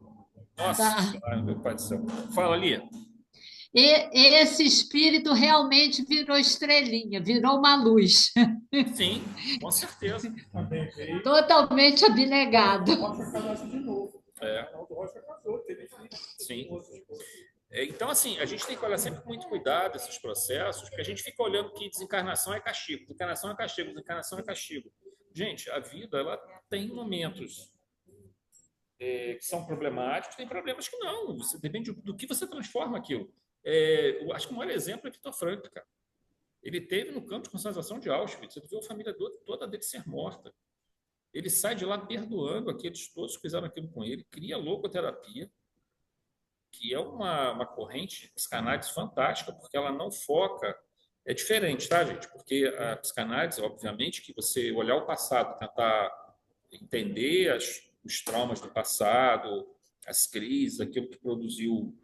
Nossa, Tá. meu pai do céu. Fala ali. E esse espírito realmente virou estrelinha, virou uma luz, Sim, com certeza. Também veio. totalmente abnegado. Rocha casou de novo. É. Arnaldo Rocha casou, teve filho. Sim. Então, assim, a gente tem que olhar sempre com muito cuidado esses processos, porque a gente fica olhando que desencarnação é castigo, desencarnação é castigo, desencarnação é castigo. Gente, a vida, ela tem momentos que são problemáticos, tem problemas que não. Depende do que você transforma aquilo. Eu acho que o maior exemplo é Viktor Frankl, cara. Ele teve no campo de concentração de Auschwitz, ele viu a família toda dele ser morta. Ele sai de lá perdoando aqueles todos que fizeram aquilo com ele, cria logoterapia, que é uma corrente de psicanálise fantástica, porque ela não foca. É diferente, tá, gente? Porque a psicanálise, obviamente, que você olhar o passado, tentar entender os traumas do passado, as crises, aquilo que produziu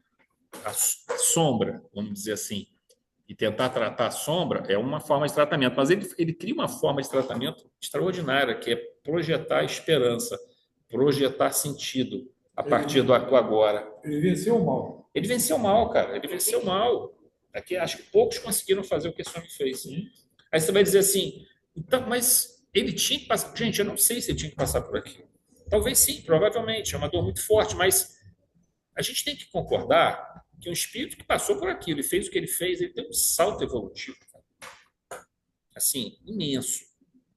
a sombra, vamos dizer assim, e tentar tratar a sombra é uma forma de tratamento. Mas ele cria uma forma de tratamento extraordinária, que é projetar esperança, projetar sentido a partir do agora. Ele venceu o mal. Ele venceu mal, cara. Ele venceu mal. Aqui, acho que poucos conseguiram fazer o que esse homem fez. Sim. Aí você vai dizer assim, então, mas ele tinha que passar. Gente, eu não sei se ele tinha que passar por aquilo. Talvez sim, provavelmente. É uma dor muito forte, mas a gente tem que concordar que um espírito que passou por aquilo e fez o que ele fez, ele tem um salto evolutivo, cara. Assim, imenso.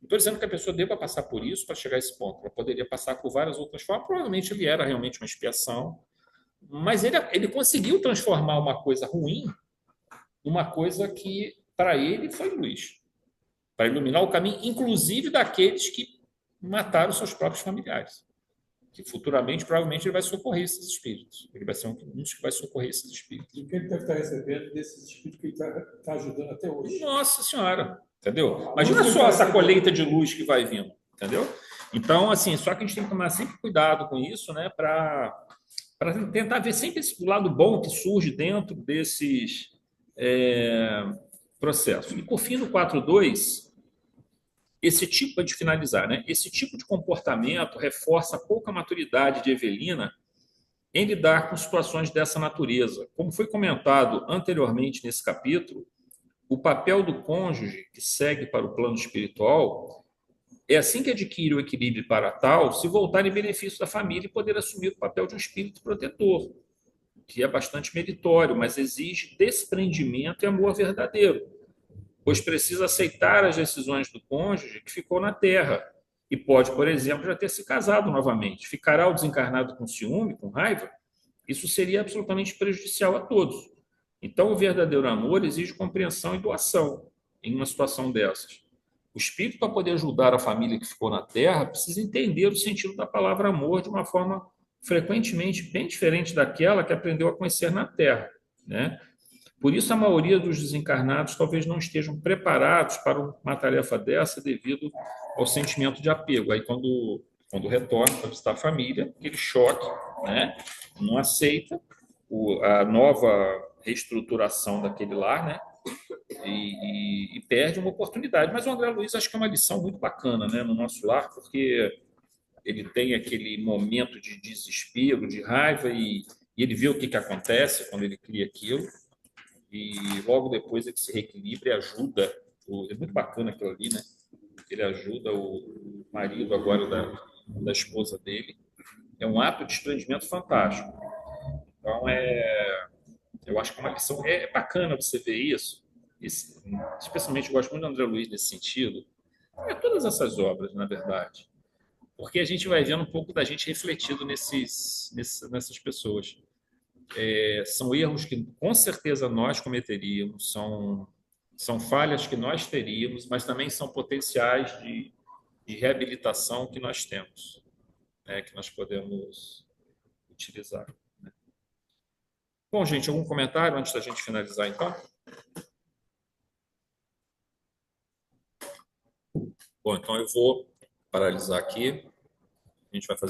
Não estou dizendo que a pessoa deva passar por isso para chegar a esse ponto. Ela poderia passar por várias outras formas. Provavelmente ele era realmente uma expiação. Mas ele conseguiu transformar uma coisa ruim numa coisa que, para ele, foi luz. Para iluminar o caminho, inclusive daqueles que mataram seus próprios familiares. Que futuramente, provavelmente, ele vai socorrer esses espíritos. Ele vai ser um dos que vai socorrer esses espíritos. E o que ele deve estar recebendo desses espíritos que ele está ajudando até hoje? Nossa Senhora! Entendeu? Imagina só essa colheita de luz que vai vindo. Entendeu? Então, assim, só que a gente tem que tomar sempre cuidado com isso, né? Para tentar ver sempre esse lado bom que surge dentro desses processos. E, por fim, no 4.2, esse tipo de finalizar, né? Esse tipo de comportamento reforça a pouca maturidade de Evelina em lidar com situações dessa natureza. Como foi comentado anteriormente nesse capítulo, o papel do cônjuge que segue para o plano espiritual é, assim que adquire o equilíbrio para tal, se voltar em benefício da família e poder assumir o papel de um espírito protetor, que é bastante meritório, mas exige desprendimento e amor verdadeiro, pois precisa aceitar as decisões do cônjuge que ficou na Terra e pode, por exemplo, já ter se casado novamente. Ficará o desencarnado com ciúme, com raiva? Isso seria absolutamente prejudicial a todos. Então, o verdadeiro amor exige compreensão e doação. em uma situação dessas? O espírito, para poder ajudar a família que ficou na Terra, precisa entender o sentido da palavra amor de uma forma frequentemente bem diferente daquela que aprendeu a conhecer na Terra, né? Por isso, a maioria dos desencarnados talvez não estejam preparados para uma tarefa dessa devido ao sentimento de apego. Aí, quando retorna para visitar a família, aquele choque, né? Não aceita a nova reestruturação daquele lar, né? E perde uma oportunidade. Mas o André Luiz acho que é uma lição muito bacana, né, no nosso lar, porque ele tem aquele momento de desespero, de raiva, e ele vê o que acontece quando ele cria aquilo, e logo depois ele se reequilibra e ajuda. É muito bacana aquilo ali, né? Ele ajuda o marido agora da esposa dele. É um ato de desprendimento fantástico. Então, eu acho que é uma lição. É bacana você ver isso. Especialmente, eu gosto muito do André Luiz nesse sentido. É todas essas obras, na verdade. Porque a gente vai vendo um pouco da gente refletido nessas pessoas. São erros que com certeza nós cometeríamos, são falhas que nós teríamos, mas também são potenciais de reabilitação que nós temos, né, que nós podemos utilizar. Bom, gente, algum comentário antes da gente finalizar, então? Bom, então eu vou paralisar aqui. A gente vai fazer